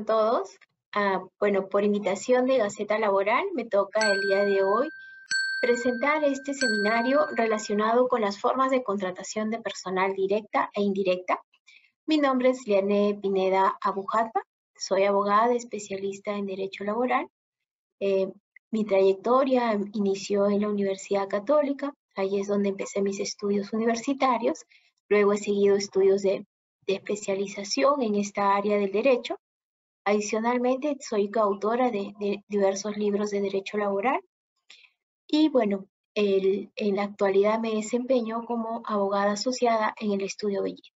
todos. Bueno, por invitación de Gaceta Laboral, me toca el día de hoy presentar este seminario relacionado con las formas de contratación de personal directa e indirecta. Mi nombre es Liane Pineda Abujatba, soy abogada especialista en Derecho Laboral. Mi trayectoria inició en la Universidad Católica, ahí es donde empecé mis estudios universitarios. Luego he seguido estudios de especialización en esta área del derecho. Adicionalmente, soy coautora de diversos libros de derecho laboral y bueno, en la actualidad me desempeño como abogada asociada en el estudio Bellido.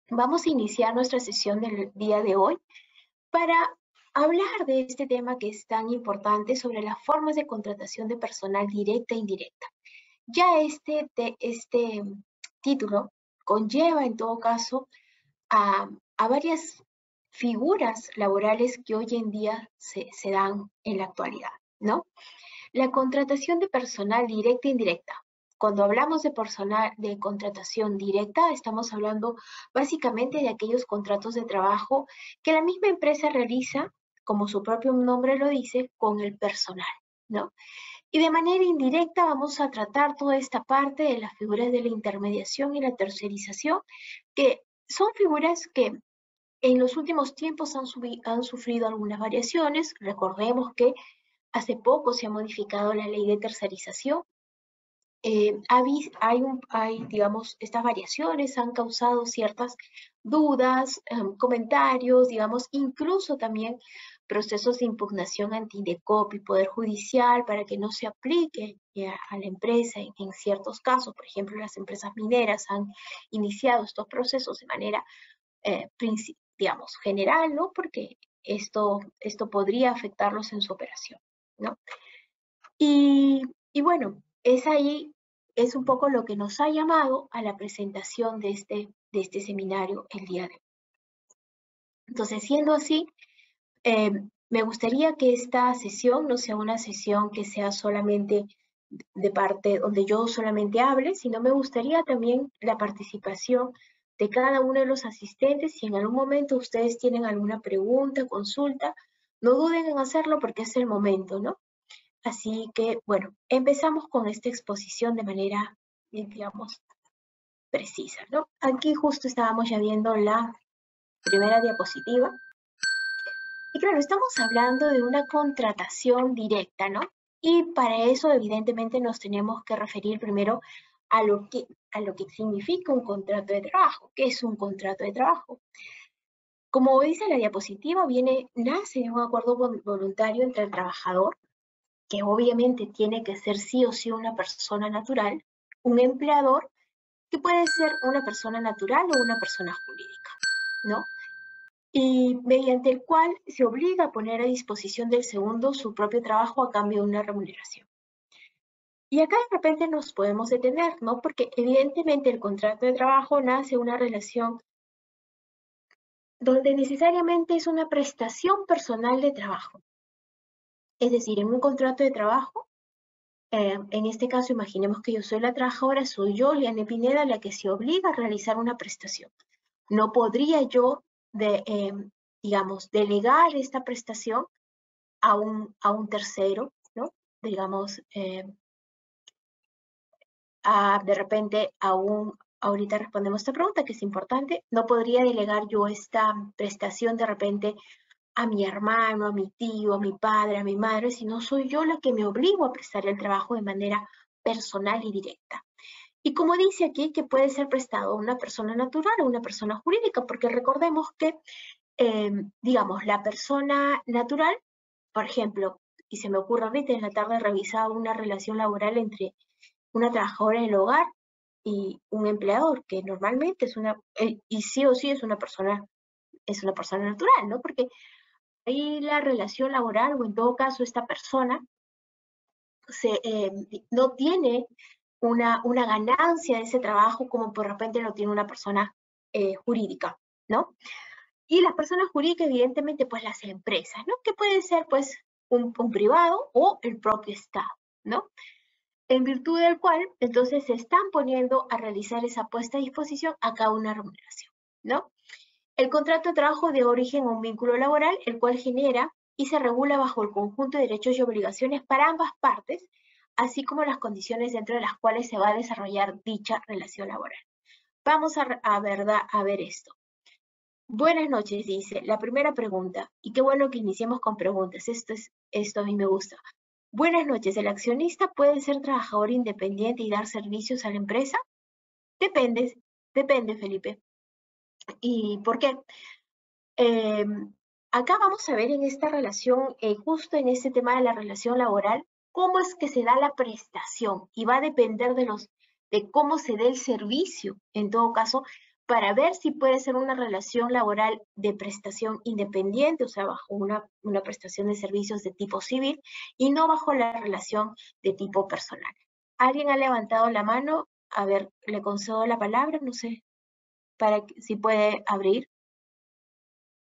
Vamos a iniciar nuestra sesión del día de hoy para hablar de este tema que es tan importante sobre las formas de contratación de personal directa e indirecta. Ya este título conlleva en todo caso a varias figuras laborales que hoy en día se dan en la actualidad, ¿no? La contratación de personal directa e indirecta. Cuando hablamos de personal de contratación directa, estamos hablando básicamente de aquellos contratos de trabajo que la misma empresa realiza, como su propio nombre lo dice, con el personal, ¿no? Y de manera indirecta vamos a tratar toda esta parte de las figuras de la intermediación y la tercerización, que son figuras que en los últimos tiempos han sufrido algunas variaciones. Recordemos que hace poco se ha modificado la ley de tercerización. Digamos, estas variaciones han causado ciertas dudas, comentarios, digamos, incluso también procesos de impugnación ante INDECOP y Poder Judicial para que no se aplique a la empresa en ciertos casos. Por ejemplo, las empresas mineras han iniciado estos procesos de manera digamos, general, ¿no? Porque esto podría afectarlos en su operación, ¿no? Y bueno, es un poco lo que nos ha llamado a la presentación de este seminario el día de hoy. Entonces, siendo así, me gustaría que esta sesión no sea una sesión que sea solamente de parte donde yo solamente hable, sino me gustaría también la participación de cada uno de los asistentes. Si en algún momento ustedes tienen alguna pregunta, consulta, no duden en hacerlo porque es el momento, ¿no? Así que, bueno, empezamos con esta exposición de manera, digamos, precisa, ¿no? Aquí justo estábamos ya viendo la primera diapositiva. Y claro, estamos hablando de una contratación directa, ¿no? Y para eso, evidentemente, nos tenemos que referir primero a lo que significa un contrato de trabajo. ¿Qué es un contrato de trabajo? Como dice la diapositiva, nace de un acuerdo voluntario entre el trabajador, que obviamente tiene que ser sí o sí una persona natural, un empleador, que puede ser una persona natural o una persona jurídica, ¿no? Y mediante el cual se obliga a poner a disposición del segundo su propio trabajo a cambio de una remuneración. Y acá de repente nos podemos detener, ¿no? Porque evidentemente el contrato de trabajo nace una relación donde necesariamente es una prestación personal de trabajo. Es decir, en un contrato de trabajo, en este caso imaginemos que yo soy la trabajadora, soy yo, Liane Pineda, la que se obliga a realizar una prestación. No podría yo, digamos, delegar esta prestación a un tercero, ¿no? Digamos, de repente ahorita respondemos esta pregunta que es importante, no podría delegar yo esta prestación de repente a mi hermano, a mi tío, a mi padre, a mi madre, sino soy yo la que me obligo a prestar el trabajo de manera personal y directa. Y como dice aquí, que puede ser prestado a una persona natural o una persona jurídica, porque recordemos que, digamos, la persona natural, por ejemplo, y se me ocurre ahorita en la tarde revisar una relación laboral entre una trabajadora en el hogar y un empleador, que normalmente y sí o sí es una persona natural, ¿no? Porque ahí la relación laboral, o en todo caso esta persona, no tiene una ganancia de ese trabajo como por repente lo tiene una persona jurídica, ¿no? Y las personas jurídicas, evidentemente, pues las empresas, ¿no? Que puede ser, pues, un privado o el propio Estado, ¿no? En virtud del cual, entonces, se están poniendo a realizar esa puesta a disposición a cada una remuneración, ¿no? El contrato de trabajo de origen a un vínculo laboral, el cual genera y se regula bajo el conjunto de derechos y obligaciones para ambas partes, así como las condiciones dentro de las cuales se va a desarrollar dicha relación laboral. Vamos a ver esto. Buenas noches, dice. La primera pregunta, y qué bueno que iniciemos con preguntas, esto a mí me gusta. Buenas noches, ¿el accionista puede ser trabajador independiente y dar servicios a la empresa? Depende, Felipe. ¿Y por qué? Acá vamos a ver en esta relación, justo en este tema de la relación laboral, cómo es que se da la prestación y va a depender de cómo se dé el servicio, en todo caso, para ver si puede ser una relación laboral de prestación independiente, o sea, bajo una prestación de servicios de tipo civil y no bajo la relación de tipo personal. ¿Alguien ha levantado la mano? A ver, le concedo la palabra, no sé, para si puede abrir,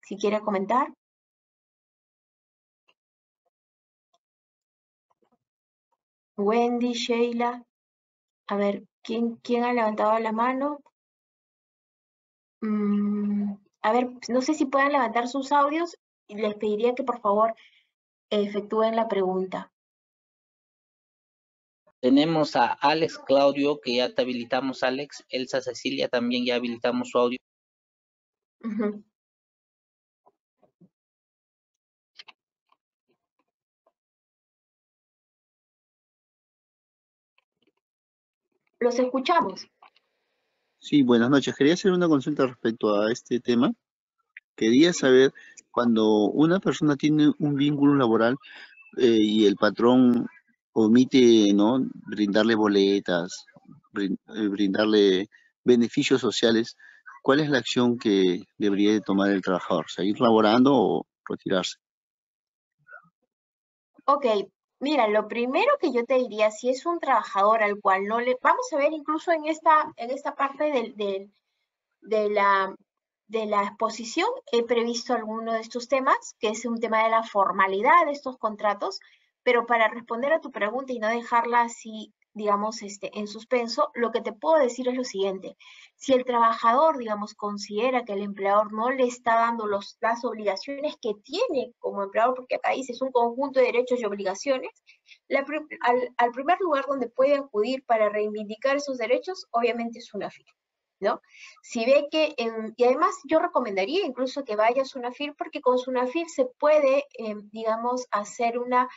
si quiere comentar. Wendy, Sheila. A ver, ¿quién ha levantado la mano? A ver, no sé si puedan levantar sus audios y les pediría que por favor efectúen la pregunta. Tenemos a Alex Claudio, que ya te habilitamos, Alex. Elsa Cecilia, también ya habilitamos su audio. Los escuchamos. Sí, buenas noches. Quería hacer una consulta respecto a este tema. Quería saber, cuando una persona tiene un vínculo laboral y el patrón omite, ¿no?, brindarle boletas, brindarle beneficios sociales, ¿cuál es la acción que debería de tomar el trabajador? ¿Seguir laborando o retirarse? Ok, mira, lo primero que yo te diría, si es un trabajador al cual no le... Vamos a ver incluso en esta parte de la exposición, he previsto alguno de estos temas, que es un tema de la formalidad de estos contratos, pero para responder a tu pregunta y no dejarla así, digamos, en suspenso, lo que te puedo decir es lo siguiente. Si el trabajador, digamos, considera que el empleador no le está dando las obligaciones que tiene como empleador, porque acá dice es un conjunto de derechos y obligaciones, al primer lugar donde puede acudir para reivindicar esos derechos, obviamente es una firma, ¿no? Si ve que, y además yo recomendaría incluso que vaya a Sunafil, porque con Sunafil se puede, digamos, hacer una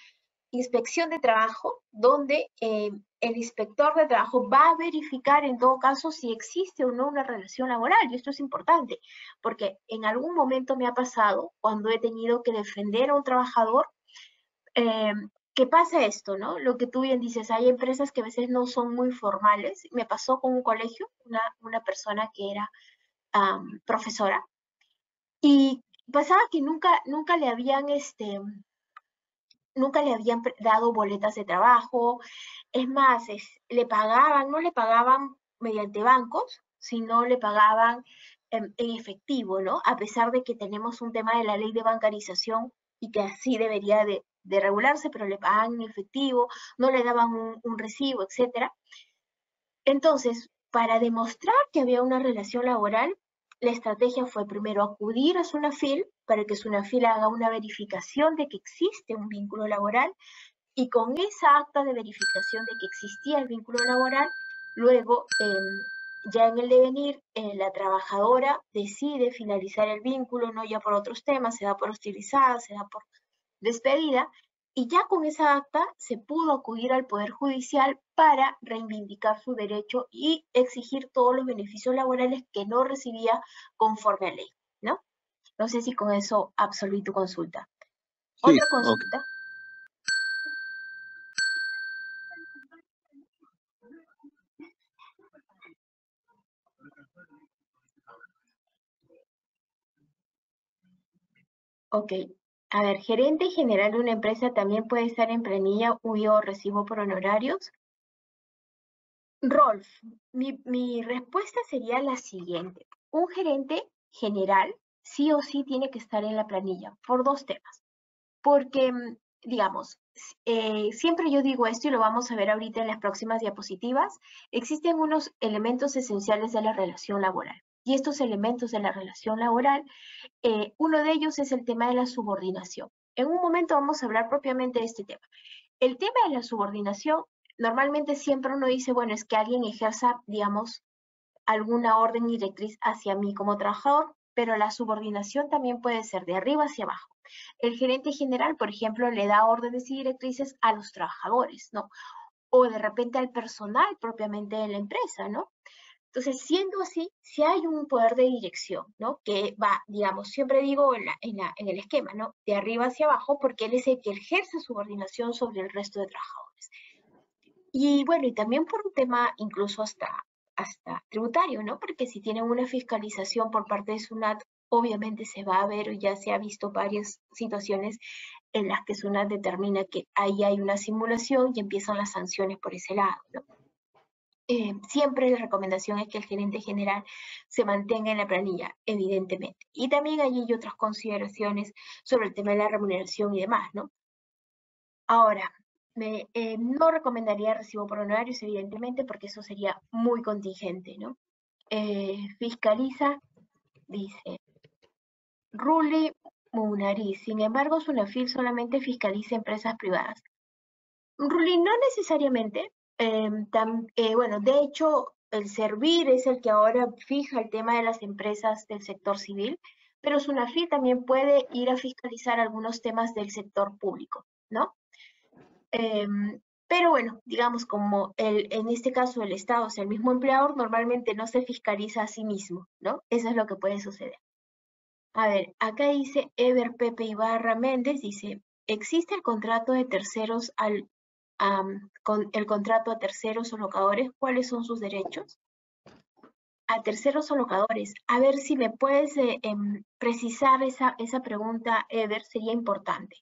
inspección de trabajo donde el inspector de trabajo va a verificar en todo caso si existe o no una relación laboral. Y esto es importante, porque en algún momento me ha pasado cuando he tenido que defender a un trabajador, ¿qué pasa esto, no? Lo que tú bien dices, hay empresas que a veces no son muy formales. Me pasó con un colegio, una persona que era profesora, y pasaba que nunca le habían dado boletas de trabajo. Es más, no le pagaban mediante bancos, sino le pagaban en efectivo, ¿no? A pesar de que tenemos un tema de la ley de bancarización y que así debería de regularse, pero le pagaban en efectivo, no le daban un recibo, etcétera. Entonces, para demostrar que había una relación laboral, la estrategia fue primero acudir a Sunafil para que Sunafil haga una verificación de que existe un vínculo laboral, y con esa acta de verificación de que existía el vínculo laboral, luego, ya en el devenir, la trabajadora decide finalizar el vínculo, no ya por otros temas, se da por hostilizada, se da por despedida, y ya con esa acta se pudo acudir al Poder Judicial para reivindicar su derecho y exigir todos los beneficios laborales que no recibía conforme a ley, ¿no? No sé si con eso absolví tu consulta. Sí, ¿Otra consulta? Ok. A ver, gerente general de una empresa también puede estar en planilla o recibo por honorarios. Rolf, mi respuesta sería la siguiente. Un gerente general sí o sí tiene que estar en la planilla por dos temas. Porque, digamos, siempre yo digo esto y lo vamos a ver ahorita en las próximas diapositivas, existen unos elementos esenciales de la relación laboral. y estos elementos de la relación laboral, uno de ellos es el tema de la subordinación. En un momento vamos a hablar propiamente de este tema. El tema de la subordinación, normalmente siempre uno dice, bueno, es que alguien ejerza, digamos, alguna orden y directriz hacia mí como trabajador, pero la subordinación también puede ser de arriba hacia abajo. El gerente general, por ejemplo, le da órdenes y directrices a los trabajadores, ¿no? O de repente al personal propiamente de la empresa, ¿no? Entonces, siendo así, si hay un poder de dirección, ¿no? Que va, digamos, siempre digo en el esquema, ¿no? De arriba hacia abajo, porque él es el que ejerce subordinación sobre el resto de trabajadores. Y bueno, y también por un tema incluso hasta tributario, ¿no? Porque si tienen una fiscalización por parte de SUNAT, obviamente se va a ver, o ya se ha visto varias situaciones en las que SUNAT determina que ahí hay una simulación y empiezan las sanciones por ese lado, ¿no? Siempre la recomendación es que el gerente general se mantenga en la planilla, evidentemente. Y también hay otras consideraciones sobre el tema de la remuneración y demás, ¿no? Ahora, no recomendaría recibo por honorarios, evidentemente, porque eso sería muy contingente, ¿no? Fiscaliza, dice Ruli Munari. Sin embargo, Sunafil solamente fiscaliza empresas privadas. Ruli, no necesariamente. Bueno, de hecho, el Servir es el que ahora fija el tema de las empresas del sector civil, pero Sunafil también puede ir a fiscalizar algunos temas del sector público, ¿no? Pero bueno, digamos como en este caso el Estado, o sea, el mismo empleador normalmente no se fiscaliza a sí mismo, ¿no? Eso es lo que puede suceder. A ver, acá dice Ever Pepe Ibarra Méndez, dice, ¿existe el contrato de terceros con el contrato a terceros o locadores? ¿Cuáles son sus derechos? A terceros o locadores. A ver si me puedes precisar esa pregunta, Ever, sería importante.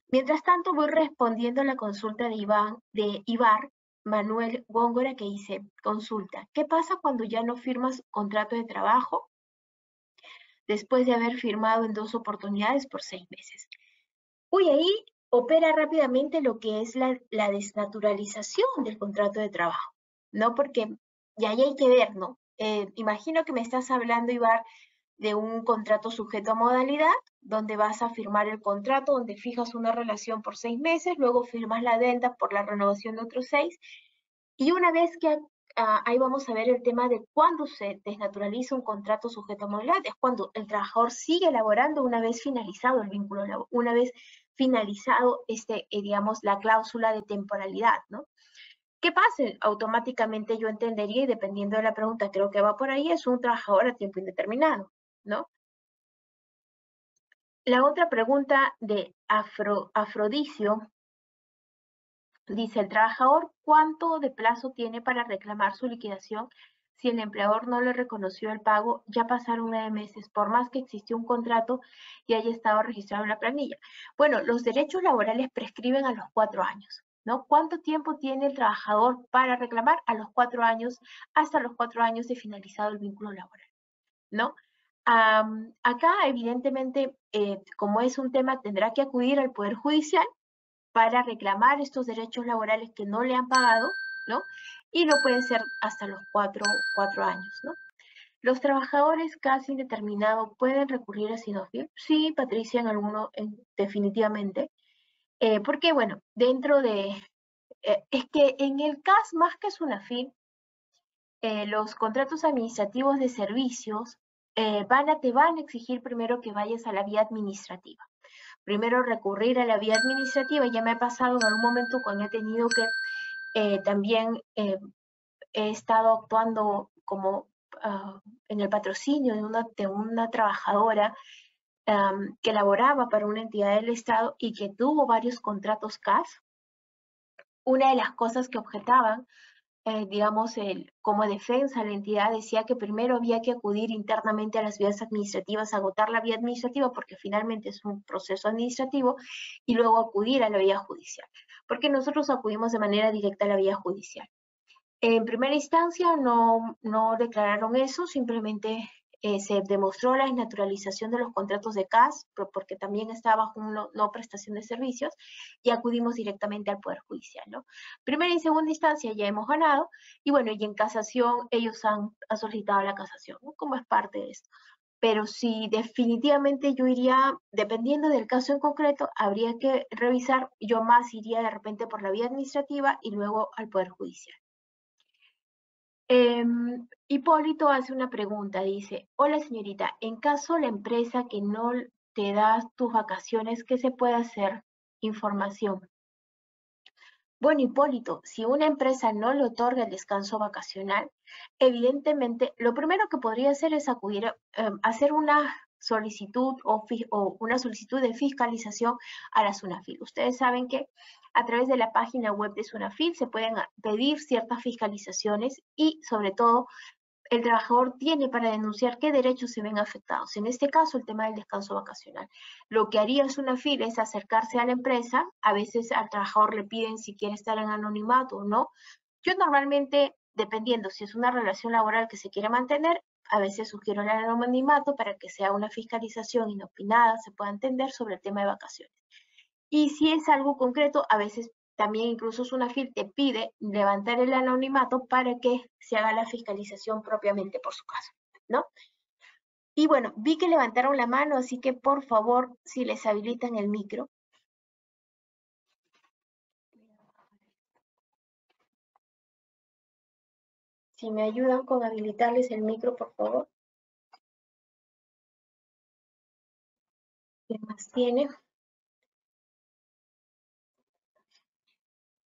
Mientras tanto, voy respondiendo a la consulta de Ibar Manuel Góngora, que dice, consulta, ¿qué pasa cuando ya no firmas contrato de trabajo después de haber firmado en 2 oportunidades por 6 meses? Uy, ahí opera rápidamente lo que es la desnaturalización del contrato de trabajo, ¿no? Porque, y ahí hay que ver, ¿no? Imagino que me estás hablando, Ibar, de un contrato sujeto a modalidad, donde vas a firmar el contrato, donde fijas una relación por 6 meses, luego firmas la adenda por la renovación de otros 6, y una vez que ahí vamos a ver el tema de cuándo se desnaturaliza un contrato sujeto a modalidad, es cuando el trabajador sigue laborando una vez finalizado el vínculo, una vez finalizado, digamos, la cláusula de temporalidad, ¿no? ¿Qué pasa? Automáticamente yo entendería, y dependiendo de la pregunta, creo que va por ahí, es un trabajador a tiempo indeterminado, ¿no? La otra pregunta de Afrodicio dice, el trabajador, ¿cuánto de plazo tiene para reclamar su liquidación si el empleador no le reconoció el pago? Ya pasaron 9 meses, por más que existió un contrato y haya estado registrado en la planilla. Bueno, los derechos laborales prescriben a los 4 años, ¿no? ¿Cuánto tiempo tiene el trabajador para reclamar? A los 4 años, hasta los 4 años de finalizado el vínculo laboral, ¿no? Acá, evidentemente, como es un tema, tendrá que acudir al Poder Judicial para reclamar estos derechos laborales que no le han pagado, ¿no? Y lo pueden ser hasta los 4 años, ¿no? ¿Los trabajadores casi indeterminado pueden recurrir a Sinofil? Sí, Patricia, definitivamente. Porque, bueno, dentro de... es que en el CAS, más que Sunafil, los contratos administrativos de servicios te van a exigir primero que vayas a la vía administrativa. Primero recurrir a la vía administrativa. Ya me ha pasado en algún momento cuando he tenido que también he estado actuando como en el patrocinio de una trabajadora que laboraba para una entidad del Estado y que tuvo varios contratos CAS. Una de las cosas que objetaban, digamos, como defensa, la entidad decía que primero había que acudir internamente a las vías administrativas, agotar la vía administrativa, porque finalmente es un proceso administrativo, y luego acudir a la vía judicial, porque nosotros acudimos de manera directa a la vía judicial. En primera instancia no declararon eso, simplemente se demostró la desnaturalización de los contratos de CAS, porque también estaba bajo una no prestación de servicios, y acudimos directamente al Poder Judicial, ¿no? Primera y segunda instancia ya hemos ganado, y bueno, y en casación ellos han solicitado la casación, ¿no? Como es parte de esto. Pero sí, definitivamente yo iría, dependiendo del caso en concreto, habría que revisar, yo más iría de repente por la vía administrativa y luego al Poder Judicial. Hipólito hace una pregunta, dice, hola señorita, en caso la empresa que no te da tus vacaciones, ¿qué se puede hacer? Información. Bueno, Hipólito, si una empresa no le otorga el descanso vacacional, evidentemente lo primero que podría hacer es acudir, hacer una solicitud o una solicitud de fiscalización a la SUNAFIL. Ustedes saben que a través de la página web de SUNAFIL se pueden pedir ciertas fiscalizaciones y sobre todo el trabajador tiene para denunciar qué derechos se ven afectados. En este caso, el tema del descanso vacacional. Lo que haría SUNAFIL es acercarse a la empresa. A veces al trabajador le piden si quiere estar en anonimato o no. Yo normalmente, dependiendo si es una relación laboral que se quiere mantener, a veces sugiero el anonimato para que sea una fiscalización inopinada, se pueda entender sobre el tema de vacaciones. Y si es algo concreto, a veces también incluso SUNAFIL te pide levantar el anonimato para que se haga la fiscalización propiamente por su caso, ¿no? Y bueno, vi que levantaron la mano, así que por favor, si les habilitan el micro. Si me ayudan con habilitarles el micro, por favor. ¿Qué más tiene?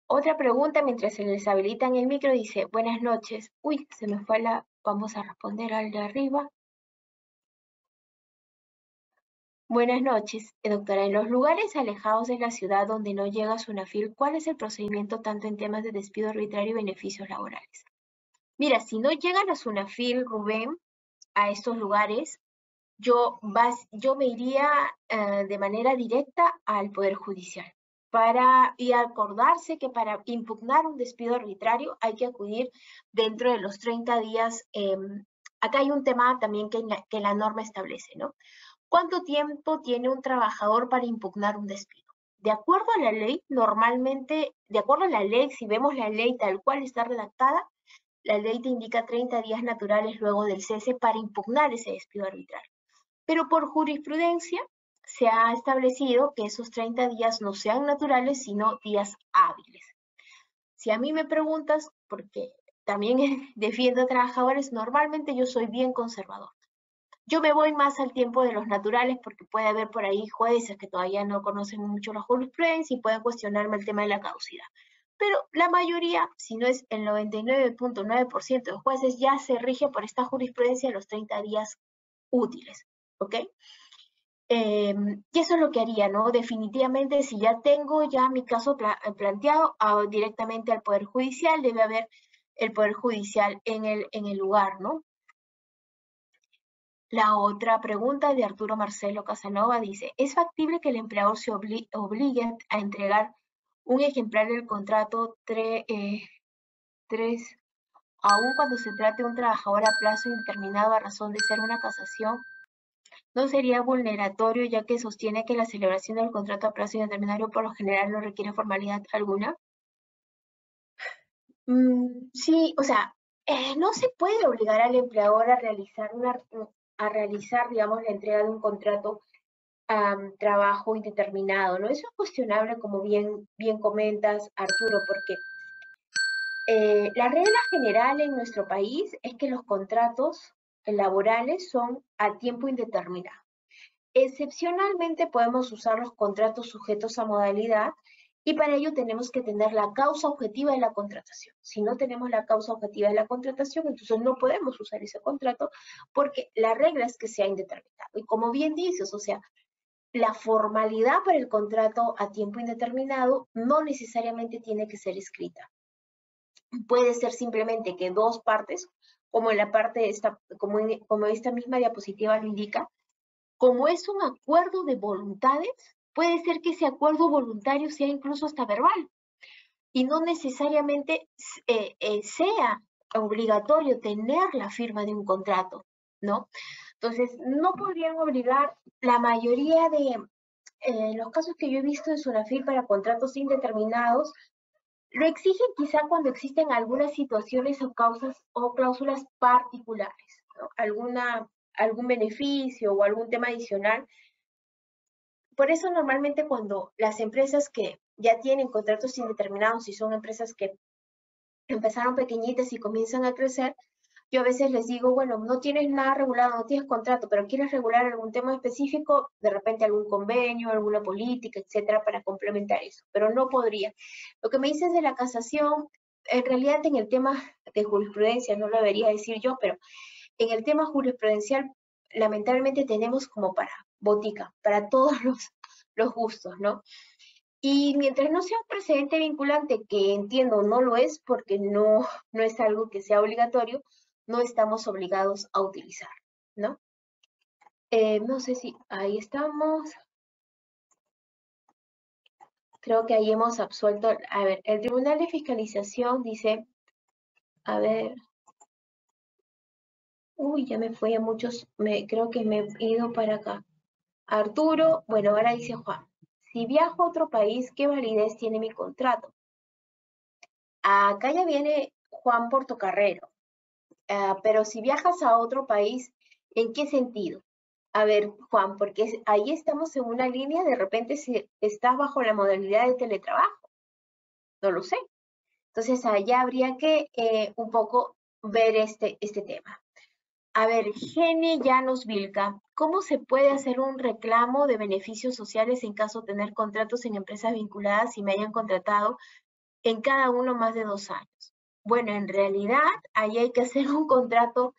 Otra pregunta mientras se les habilitan el micro dice, buenas noches. Uy, se me fue la... Vamos a responder al de arriba. Buenas noches, doctora. En los lugares alejados de la ciudad donde no llega SUNAFIL, ¿cuál es el procedimiento tanto en temas de despido arbitrario y beneficios laborales? Mira, si no llega la SUNAFIL, Rubén, a estos lugares, yo me iría de manera directa al Poder Judicial. Y acordarse que para impugnar un despido arbitrario hay que acudir dentro de los 30 días. Acá hay un tema también que la norma establece, ¿no? ¿Cuánto tiempo tiene un trabajador para impugnar un despido? De acuerdo a la ley, normalmente, de acuerdo a la ley, si vemos la ley tal cual está redactada, la ley te indica 30 días naturales luego del cese para impugnar ese despido arbitrario. Pero por jurisprudencia se ha establecido que esos 30 días no sean naturales, sino días hábiles. Si a mí me preguntas, porque también defiendo a trabajadores, normalmente yo soy bien conservador. Yo me voy más al tiempo de los naturales porque puede haber por ahí jueces que todavía no conocen mucho la jurisprudencia y pueden cuestionarme el tema de la caducidad. Pero la mayoría, si no es el 99.9% de jueces, ya se rige por esta jurisprudencia de los 30 días útiles, ¿ok? Y eso es lo que haría, ¿no? Definitivamente, si ya tengo ya mi caso planteado, directamente al Poder Judicial, debe haber el Poder Judicial en el lugar, ¿no? La otra pregunta de Arturo Marcelo Casanova dice, ¿es factible que el empleador se obligue a entregar un ejemplar del contrato 3, aun cuando se trate de un trabajador a plazo indeterminado a razón de ser una casación? ¿No sería vulneratorio ya que sostiene que la celebración del contrato a plazo indeterminado por lo general no requiere formalidad alguna? Sí, o sea, no se puede obligar al empleador a realizar digamos, la entrega de un contrato trabajo indeterminado, ¿no? Eso es cuestionable, como bien comentas, Arturo, porque la regla general en nuestro país es que los contratos laborales son a tiempo indeterminado. Excepcionalmente podemos usar los contratos sujetos a modalidad y para ello tenemos que tener la causa objetiva de la contratación. Si no tenemos la causa objetiva de la contratación, entonces no podemos usar ese contrato porque la regla es que sea indeterminado. Y como bien dices, o sea, la formalidad para el contrato a tiempo indeterminado no necesariamente tiene que ser escrita. Puede ser simplemente que dos partes, como en la parte esta, como esta misma diapositiva lo indica, como es un acuerdo de voluntades, puede ser que ese acuerdo voluntario sea incluso hasta verbal y no necesariamente sea obligatorio tener la firma de un contrato, ¿no? Entonces, no podrían obligar la mayoría de los casos que yo he visto en Sunafil para contratos indeterminados, lo exigen quizá cuando existen algunas situaciones o causas o cláusulas particulares, ¿no? Algún beneficio o algún tema adicional. Por eso normalmente cuando las empresas que ya tienen contratos indeterminados y son empresas que empezaron pequeñitas y comienzan a crecer, yo a veces les digo, bueno, no tienes nada regulado, no tienes contrato, pero quieres regular algún tema específico, de repente algún convenio, alguna política, etcétera, para complementar eso, pero no podría. Lo que me dices de la casación, en realidad en el tema de jurisprudencia, no lo debería decir yo, pero en el tema jurisprudencial, lamentablemente tenemos como para botica, para todos los gustos, ¿no? Y mientras no sea un precedente vinculante, que entiendo no lo es porque no es algo que sea obligatorio, no estamos obligados a utilizar, ¿no? No sé si ahí estamos. Creo que ahí hemos absuelto. A ver, el Tribunal de Fiscalización dice, a ver, uy, ya me fui a muchos, creo que me he ido para acá. Arturo, bueno, ahora dice Juan, si viajo a otro país, ¿qué validez tiene mi contrato? Acá ya viene Juan Portocarrero. Pero si viajas a otro país, ¿en qué sentido? A ver, Juan, porque ahí estamos en una línea, de repente si estás bajo la modalidad de teletrabajo, no lo sé. Entonces allá habría que un poco ver este tema. A ver, Gene Llanos Vilca, ¿cómo se puede hacer un reclamo de beneficios sociales en caso de tener contratos en empresas vinculadas y me hayan contratado en cada uno más de 2 años? Bueno, en realidad ahí hay que hacer un contrato